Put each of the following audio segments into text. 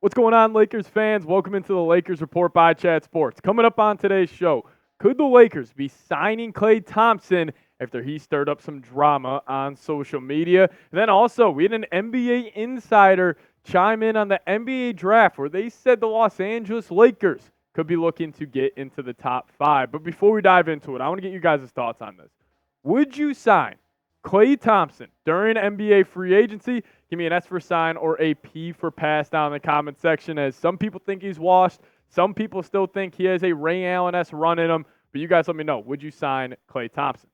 What's going on, Lakers fans? Welcome into the Lakers Report by Chat Sports. Coming up on today's show, could the Lakers be signing Klay Thompson after he stirred up some drama on social media? And then also, we had an NBA insider chime in on the NBA draft where they said the Los Angeles Lakers could be looking to get into the top 5. But before we dive into it, I want to get you guys' thoughts on this. Would you sign Klay Thompson during NBA free agency? Give me an S for sign or a P for pass down in the comment section, as some people think he's washed. Some people still think he has a Ray Allen-esque run in him. But you guys let me know. Would you sign Klay Thompson?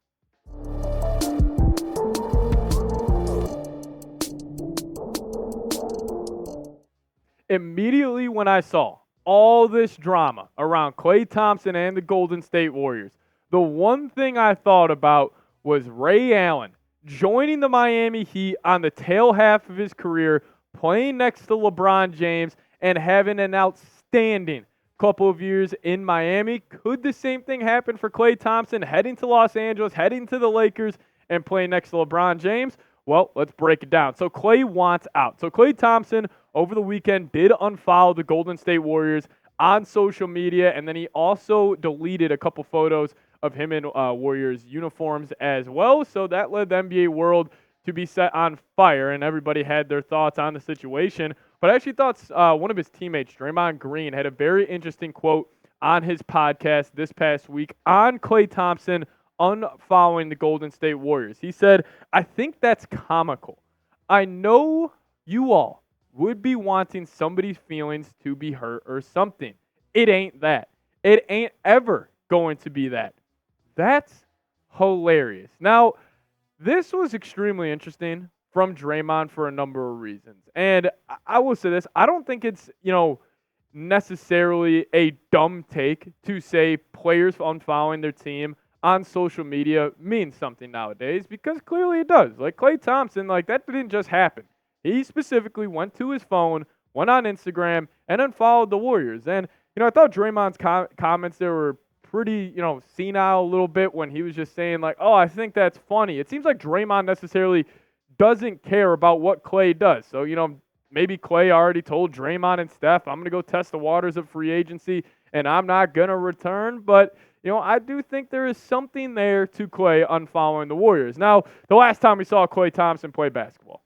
Immediately when I saw all this drama around Klay Thompson and the Golden State Warriors, the one thing I thought about was Ray Allen joining the Miami Heat on the tail half of his career, playing next to LeBron James, and having an outstanding couple of years in Miami. Could the same thing happen for Klay Thompson heading to Los Angeles, heading to the Lakers, and playing next to LeBron James? Well, let's break it down. So Klay wants out. So Klay Thompson over the weekend did unfollow the Golden State Warriors on social media, and then he also deleted a couple photos of him in Warriors uniforms as well. So that led the NBA world to be set on fire, and everybody had their thoughts on the situation. But I actually thought one of his teammates, Draymond Green, had a very interesting quote on his podcast this past week on Klay Thompson unfollowing the Golden State Warriors. He said, "I think that's comical. I know you all would be wanting somebody's feelings to be hurt or something. It ain't that. It ain't ever going to be that." That's hilarious. Now, this was extremely interesting from Draymond for a number of reasons. And I will say this, I don't think it's, necessarily a dumb take to say players unfollowing their team on social media means something nowadays, because clearly it does. Like Klay Thompson, that didn't just happen. He specifically went to his phone, went on Instagram, and unfollowed the Warriors. And, I thought Draymond's comments there were pretty, senile a little bit when he was just saying oh, I think that's funny. It seems like Draymond necessarily doesn't care about what Klay does. So, maybe Klay already told Draymond and Steph, I'm going to go test the waters of free agency and I'm not going to return. But, I do think there is something there to Klay unfollowing the Warriors. Now, the last time we saw Klay Thompson play basketball,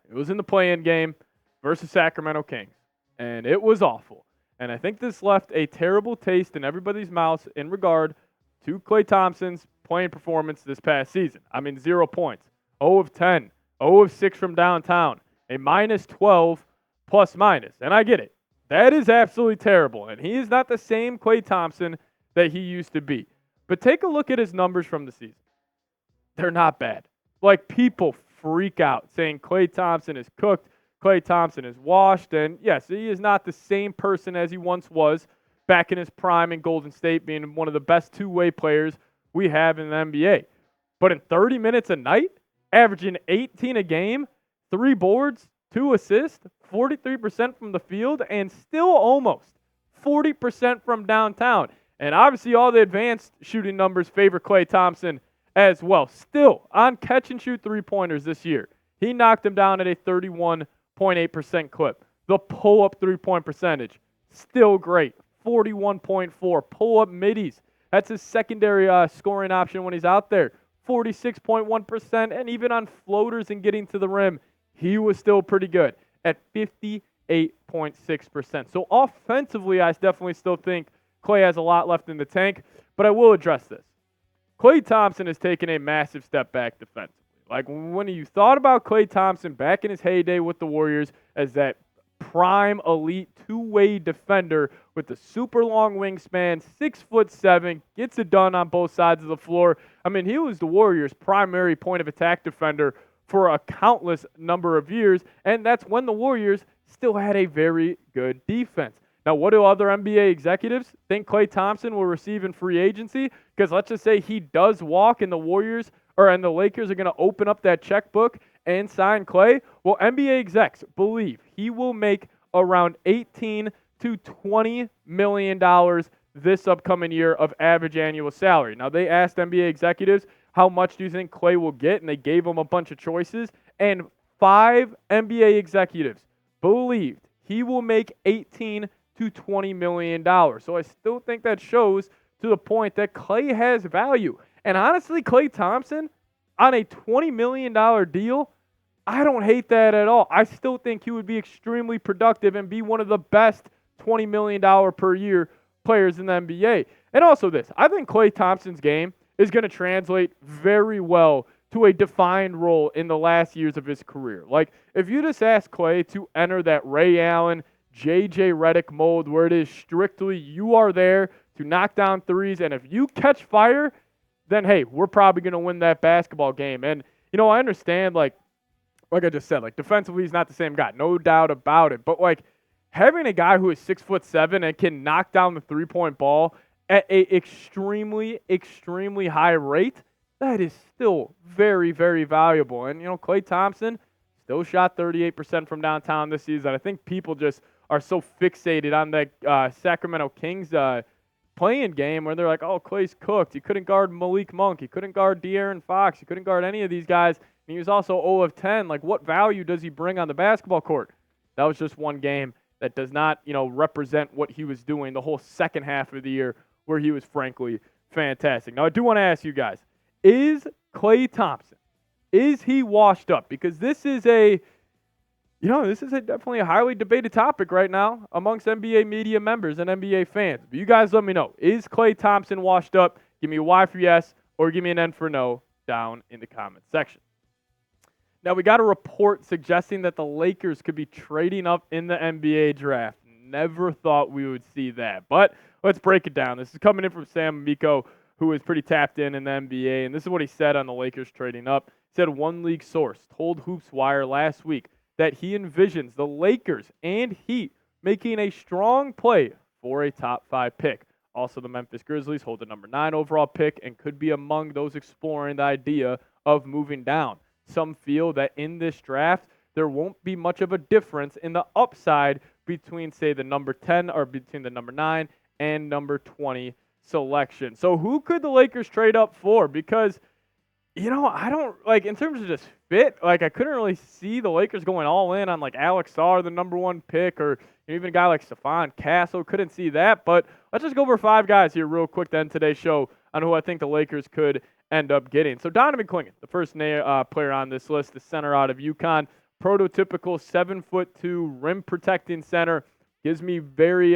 it was in the play-in game versus Sacramento Kings, and it was awful. And I think this left a terrible taste in everybody's mouths in regard to Klay Thompson's playing performance this past season. 0 points, 0 of 10, 0 of 6 from downtown, a minus 12 plus minus. And I get it. That is absolutely terrible. And he is not the same Klay Thompson that he used to be. But take a look at his numbers from the season. They're not bad. People freak out saying Klay Thompson is cooked. Klay Thompson is washed, and yes, he is not the same person as he once was back in his prime in Golden State, being one of the best two-way players we have in the NBA. But in 30 minutes a night, averaging 18 a game, 3 boards, 2 assists, 43% from the field, and still almost 40% from downtown. And obviously all the advanced shooting numbers favor Klay Thompson as well. Still on catch-and-shoot three-pointers this year. He knocked him down at a 31.8% clip. The pull-up three-point percentage, still great, 41.4. Pull-up middies, that's his secondary scoring option when he's out there, 46.1%. And even on floaters and getting to the rim, he was still pretty good at 58.6%. So offensively, I definitely still think Klay has a lot left in the tank, but I will address this. Klay Thompson has taken a massive step back defensively. When you thought about Klay Thompson back in his heyday with the Warriors as that prime elite two-way defender with the super long wingspan, 6'7", gets it done on both sides of the floor. He was the Warriors' primary point of attack defender for a countless number of years, and that's when the Warriors still had a very good defense. Now, what do other NBA executives think Klay Thompson will receive in free agency? Because let's just say he does walk and the Warriors and the Lakers are going to open up that checkbook and sign Klay. Well, NBA execs believe he will make around $18 to $20 million this upcoming year of average annual salary. Now, they asked NBA executives, how much do you think Klay will get? And they gave him a bunch of choices. And 5 NBA executives believed he will make $18 to $20 million. So I still think that shows to the point that Klay has value. And honestly, Klay Thompson on a $20 million deal, I don't hate that at all. I still think he would be extremely productive and be one of the best $20 million per year players in the NBA. And also this, I think Klay Thompson's game is going to translate very well to a defined role in the last years of his career. Like, if you just ask Klay to enter that Ray Allen, JJ Redick mold where it is strictly you are there to knock down threes, and if you catch fire, then, hey, we're probably going to win that basketball game. And, I understand, like I just said, like, defensively he's not the same guy, no doubt about it. But, like, having a guy who is 6'7" and can knock down the three-point ball at a extremely, extremely high rate, that is still very, very valuable. And, Klay Thompson still shot 38% from downtown this season. I think people just are so fixated on that Sacramento Kings playing game where they're like, oh, Klay's cooked. You couldn't guard Malik Monk. You couldn't guard De'Aaron Fox. You couldn't guard any of these guys. And he was also 0 of 10. Like, what value does he bring on the basketball court? That was just one game that does not, represent what he was doing the whole second half of the year where he was frankly fantastic. Now, I do want to ask you guys, is Klay Thompson, is he washed up? Because this is definitely a highly debated topic right now amongst NBA media members and NBA fans. But you guys let me know. Is Klay Thompson washed up? Give me a Y for yes or give me an N for no down in the comments section. Now, we got a report suggesting that the Lakers could be trading up in the NBA draft. Never thought we would see that. But let's break it down. This is coming in from Sam Amico, who is pretty tapped in the NBA. And this is what he said on the Lakers trading up. He said one league source told HoopsWire last week that he envisions the Lakers and Heat making a strong play for a top 5 pick. Also, the Memphis Grizzlies hold the number 9 overall pick and could be among those exploring the idea of moving down. Some feel that in this draft, there won't be much of a difference in the upside between, say, the number 10 or between the number 9 and number 20 selection. So who could the Lakers trade up for? Because, I don't, like, in terms of just fit, like, I couldn't really see the Lakers going all in on, like, Alex Sarr, the number 1 pick, or even a guy like Stephon Castle. Couldn't see that. But let's just go over 5 guys here real quick to end today's show on who I think the Lakers could end up getting. So Donovan Clingan, the first player on this list, the center out of UConn, prototypical 7'2" rim protecting center, gives me very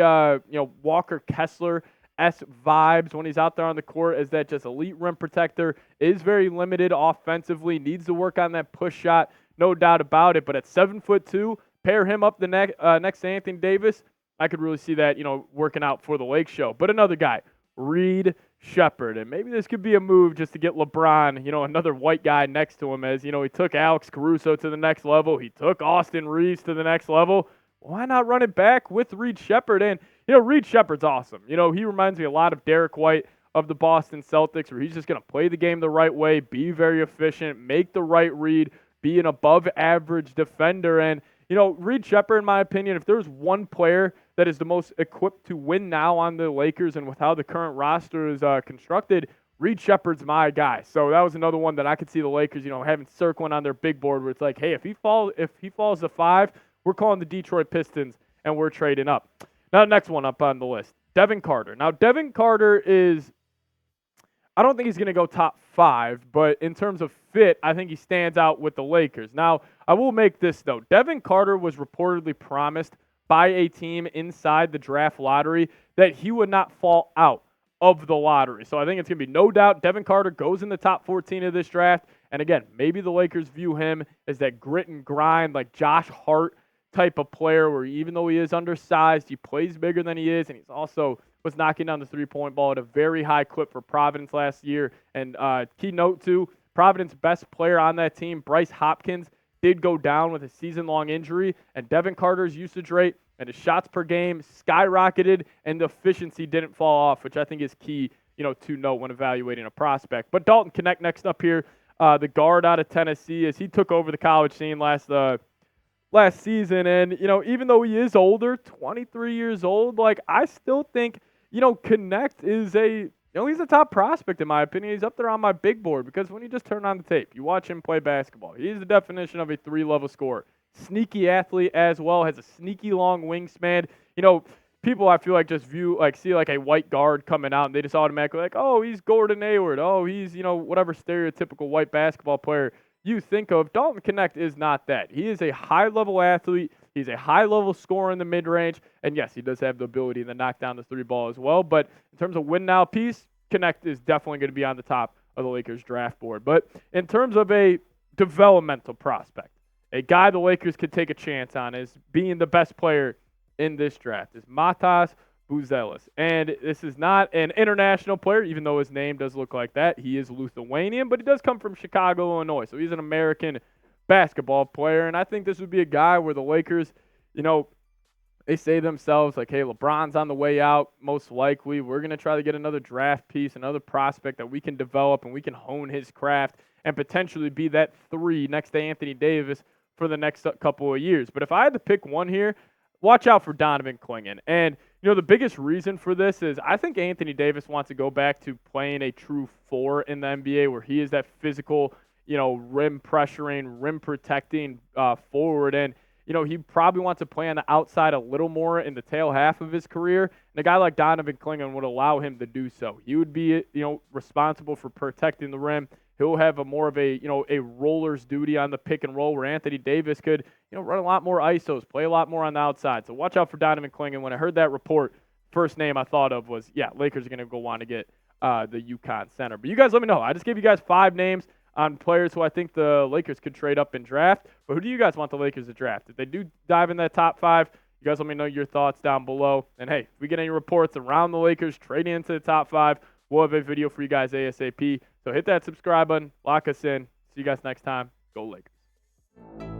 Walker Kessler-esque vibes when he's out there on the court as that just elite rim protector. Is very limited offensively, needs to work on that push shot, no doubt about it. But at 7'2", pair him up the next to Anthony Davis, I could really see that working out for the Lake Show. But another guy, Reed Sheppard, and maybe this could be a move just to get LeBron, another white guy next to him, as he took Alex Caruso to the next level, he took Austin Reeves to the next level. Why not run it back with Reed Sheppard? And Reed Sheppard's awesome. He reminds me a lot of Derek White of the Boston Celtics, where he's just going to play the game the right way, be very efficient, make the right read, be an above average defender. And Reed Sheppard, in my opinion, if there's one player that is the most equipped to win now on the Lakers and with how the current roster is constructed, Reed Sheppard's my guy. So that was another one that I could see the Lakers, having circling on their big board where it's like, hey, if he falls to 5, we're calling the Detroit Pistons and we're trading up. Now, the next one up on the list, Devin Carter. Now, Devin Carter I don't think he's going to go top 5, but in terms of fit, I think he stands out with the Lakers. Now, I will make this, though. Devin Carter was reportedly promised by a team inside the draft lottery that he would not fall out of the lottery. So I think it's going to be no doubt Devin Carter goes in the top 14 of this draft. And again, maybe the Lakers view him as that grit and grind, like Josh Hart type of player where even though he is undersized, he plays bigger than he is, and he's also was knocking down the three-point ball at a very high clip for Providence last year. And key note, too, Providence's best player on that team, Bryce Hopkins, did go down with a season-long injury, and Devin Carter's usage rate and his shots per game skyrocketed, and the efficiency didn't fall off, which I think is key, to note when evaluating a prospect. But Dalton Knecht next up here, the guard out of Tennessee, as he took over the college scene last season. And, even though he is older, 23 years old, like, I still think, Knecht is he's a top prospect in my opinion. He's up there on my big board because when you just turn on the tape, you watch him play basketball. He's the definition of a 3-level scorer. sneaky athlete as well, has a sneaky long wingspan. People I feel like just see like a white guard coming out and they just automatically like, oh, he's Gordon Hayward. Oh, he's, whatever stereotypical white basketball player you think of. Dalton Knecht is not that. He is a high-level athlete. He's a high-level scorer in the mid-range. And yes, he does have the ability to knock down the three ball as well. But in terms of win-now piece, Knecht is definitely going to be on the top of the Lakers draft board. But in terms of a developmental prospect, a guy the Lakers could take a chance on is being the best player in this draft is Matas Buzelis. And this is not an international player, even though his name does look like that. He is Lithuanian, but he does come from Chicago, Illinois. So he's an American basketball player. And I think this would be a guy where the Lakers, they say themselves like, hey, LeBron's on the way out, most likely. We're going to try to get another draft piece, another prospect that we can develop and we can hone his craft and potentially be that 3 next to Anthony Davis for the next couple of years. But if I had to pick one here, watch out for Donovan Clingan. And, the biggest reason for this is I think Anthony Davis wants to go back to playing a true 4 in the NBA where he is that physical, rim pressuring, rim protecting forward. And, he probably wants to play on the outside a little more in the tail half of his career. And a guy like Donovan Clingan would allow him to do so. He would be, responsible for protecting the rim. He'll have more of a roller's duty on the pick and roll where Anthony Davis could, run a lot more ISOs, play a lot more on the outside. So watch out for Donovan Clingan. When I heard that report, first name I thought of was, Lakers are going to go want to get the UConn center. But you guys let me know. I just gave you guys 5 names on players who I think the Lakers could trade up and draft. But who do you guys want the Lakers to draft? If they do dive in that top 5, you guys let me know your thoughts down below. And, hey, if we get any reports around the Lakers trading into the top 5, we'll have a video for you guys ASAP. So hit that subscribe button, lock us in. See you guys next time. Go Lakers.